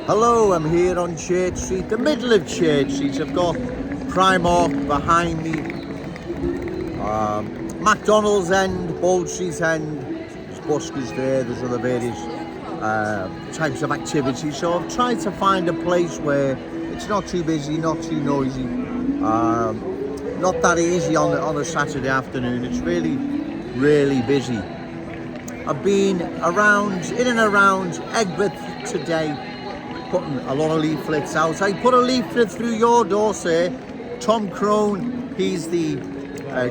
Hello, I'm here on Church Street, the middle of Church Street. I've got Primark behind me, McDonald's end, Bold Street end, there's buskers there, there's other various types of activities. So I've tried to find a place where it's not too busy, not too noisy, not that easy on a Saturday afternoon. It's really busy. I've been in and around Egbert today, putting a lot of leaflets out. I put a leaflet through your door, sir. Tom Crone, he's the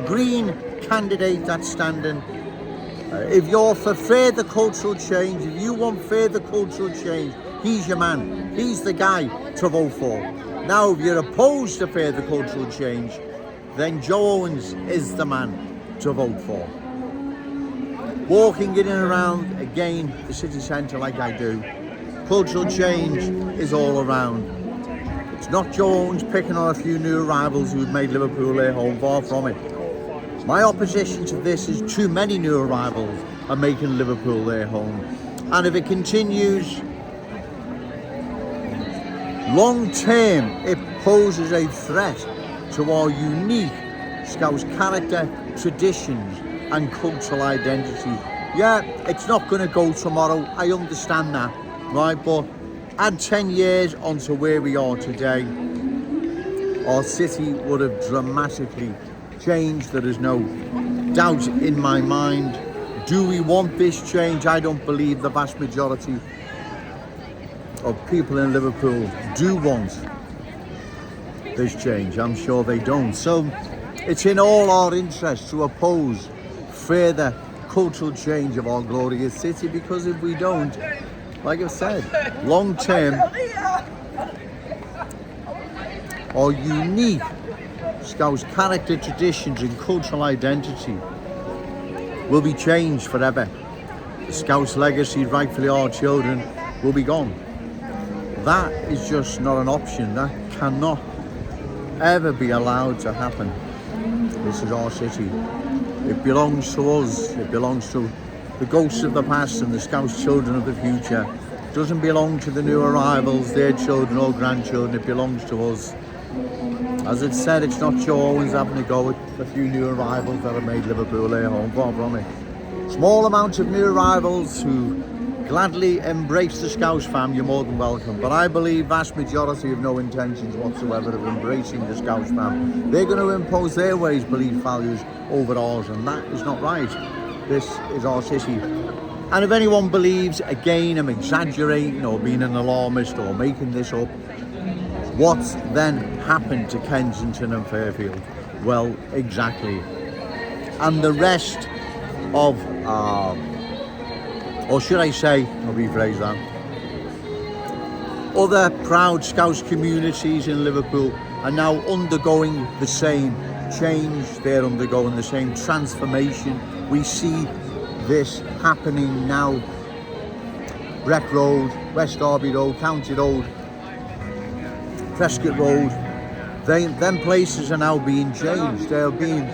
Green candidate that's standing. If you're for further cultural change, if you want further cultural change, he's your man. He's the guy to vote for. Now, if you're opposed to further cultural change, then Joe Owens is the man to vote for. Walking in and around, again, the city centre like I do, cultural change is all around. It's not Joe Owens picking on a few new arrivals who've made Liverpool their home, far from it. My opposition to this is too many new arrivals are making Liverpool their home. And if it continues, long term, it poses a threat to our unique Scouse character, traditions and cultural identity. Yeah, it's not going to go tomorrow, I understand that. Right, but add 10 years onto where we are today, our city would have dramatically changed. There is no doubt in my mind. Do we want this change? I don't believe the vast majority of people in Liverpool do want this change. I'm sure they don't. So it's in all our interests to oppose further cultural change of our glorious city, because if we don't, like I've said, long term, our unique Scouse character, traditions and cultural identity will be changed forever. The Scouse legacy, rightfully our children, will be gone. That is just not an option. That cannot ever be allowed to happen. This is our city. It belongs to us. It belongs to the ghosts of the past and the Scouse children of the future. It doesn't belong to the new arrivals, their children or grandchildren. It belongs to us. As it said, it's not Joe Owens having to go with a few new arrivals that have made Liverpool their home, far from it. Small amounts of new arrivals who gladly embrace the Scouse fam, you're more than welcome. But I believe vast majority have no intentions whatsoever of embracing the Scouse fam. They're going to impose their ways, belief, values over ours, and that is not right. This is our city. And if anyone believes, again, I'm exaggerating or being an alarmist or making this up, what's then happened to Kensington and Fairfield? Well, exactly. And the rest of, or should I say, I'll rephrase that, other proud Scouse communities in Liverpool are now undergoing the same change. They're undergoing the same transformation. We see this happening now. Breck Road, West Derby Road, County Road, Prescott Road, them places are now being changed. They're being,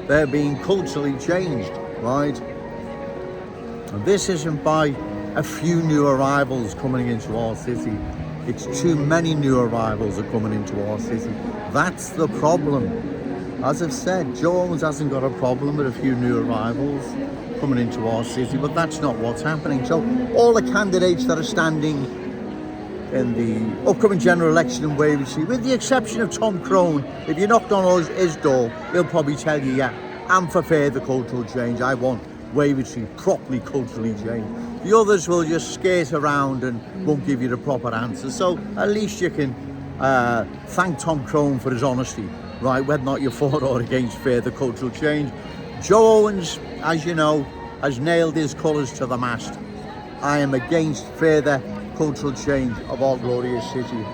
they're being culturally changed, right? And this isn't by a few new arrivals coming into our city. It's too many new arrivals are coming into our city. That's the problem. As I've said, Joe Owens hasn't got a problem with a few new arrivals coming into our city, but that's not what's happening. So all the candidates that are standing in the upcoming general election in Wavertree, with the exception of Tom Crone, if you knocked on his door, he'll probably tell you, yeah, I'm for further cultural change. I want Wavertree properly culturally changed. The others will just skate around and won't give you the proper answer. So at least you can thank Tom Crone for his honesty, right, whether or not you're for or against further cultural change. Joe Owens, as you know, has nailed his colours to the mast. I am against further cultural change of our glorious city.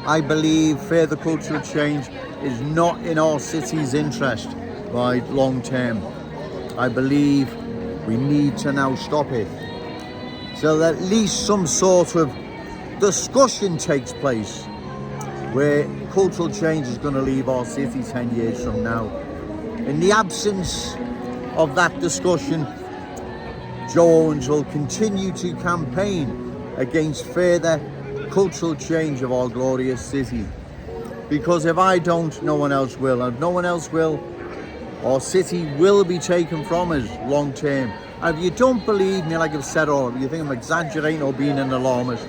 I believe further cultural change is not in our city's interest, right, long term. I believe we need to now stop it, so that at least some sort of discussion takes place where cultural change is going to leave our city 10 years from now. In the absence of that discussion, Joe Owens will continue to campaign against further cultural change of our glorious city. Because if I don't, no one else will. And if no one else will, our city will be taken from us long term. And if you don't believe me, like I've said, or you think I'm exaggerating or being an alarmist,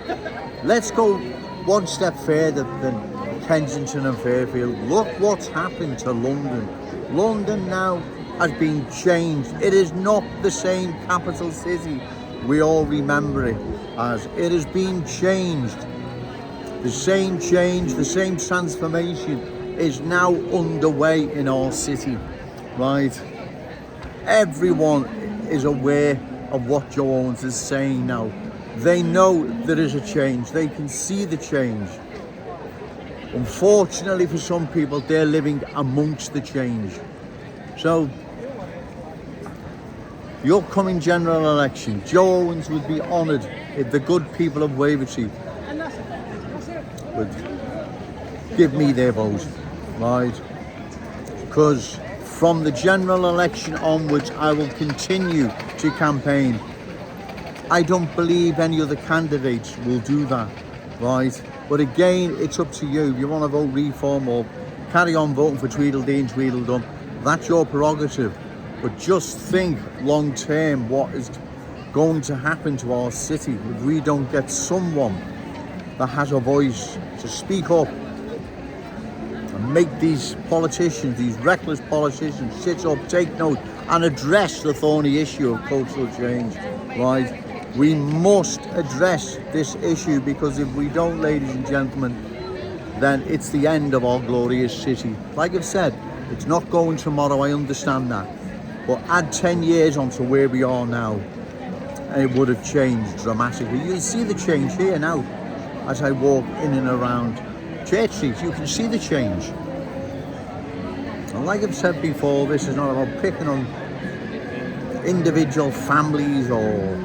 let's go one step further than Kensington and Fairfield. Look what's happened to London. London now has been changed. It is not the same capital city we all remember it as. It has been changed. The same change, the same transformation is now underway in our city, right? Everyone is aware of what Joe Owens is saying now. They know there is a change. They can see the change. Unfortunately for some people, they're living amongst the change. So, the upcoming general election, Joe Owens would be honoured if the good people of Wavertree would give me their vote, right? Because from the general election onwards, I will continue to campaign. I don't believe any other candidates will do that, right? But again, it's up to you. If you want to vote reform or carry on voting for Tweedledee and Tweedledum, that's your prerogative. But just think long term what is going to happen to our city if we don't get someone that has a voice to speak up and make these politicians, these reckless politicians, sit up, take note and address the thorny issue of cultural change, right? We must address this issue, because if we don't, ladies and gentlemen, then it's the end of our glorious city. Like I've said, it's not going tomorrow, I understand that. But add 10 years onto where we are now, and it would have changed dramatically. You'll see the change here now. As I walk in and around Church Street, you can see the change. And like I've said before, this is not about picking on individual families or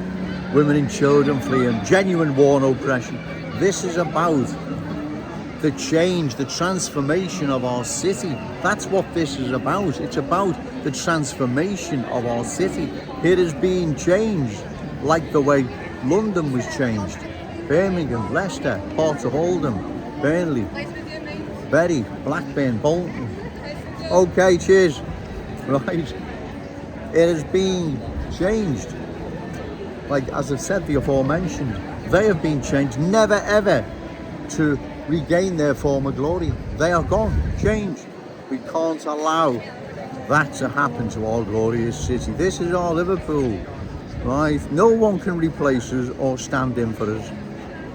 women and children fleeing genuine war and oppression. This is about the change, the transformation of our city. That's what this is about. It's about the transformation of our city. It is being changed like the way London was changed. Birmingham, Leicester, parts of Oldham, Burnley, Bury, Blackburn, Bolton. Okay, cheers. Right. It has been changed. Like, as I've said, the aforementioned, they have been changed, never ever to regain their former glory. They are gone, changed. We can't allow that to happen to our glorious city. This is our Liverpool, right? No one can replace us or stand in for us,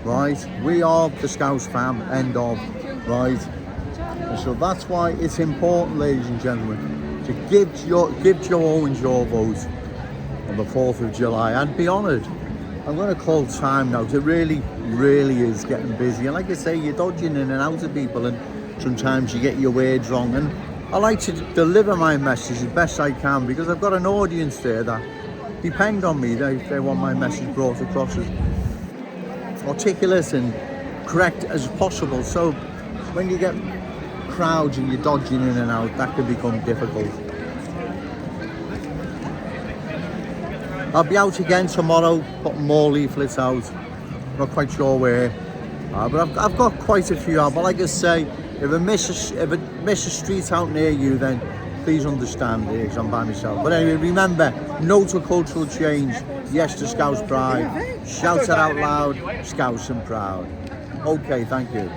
right? We are the Scouse fam, end of, right? And so that's why it's important, ladies and gentlemen, to give Joe Owens your vote on the 4th of July and be honoured. I'm going to call time now. It really is getting busy. And like I say, you're dodging in and out of people, and sometimes you get your words wrong. And I like to deliver my message as best I can, because I've got an audience there that depend on me. They want my message brought across as articulate and correct as possible. So when you get crowds and you're dodging in and out, that can become difficult. I'll be out again tomorrow, putting more leaflets out. Not quite sure where, but I've got quite a few out. But like I say, if I miss a street out near you, then please understand, because I'm by myself. But anyway, remember, no to cultural change, yes to Scouse pride. Shout it out loud, Scouse and proud. Okay, thank you.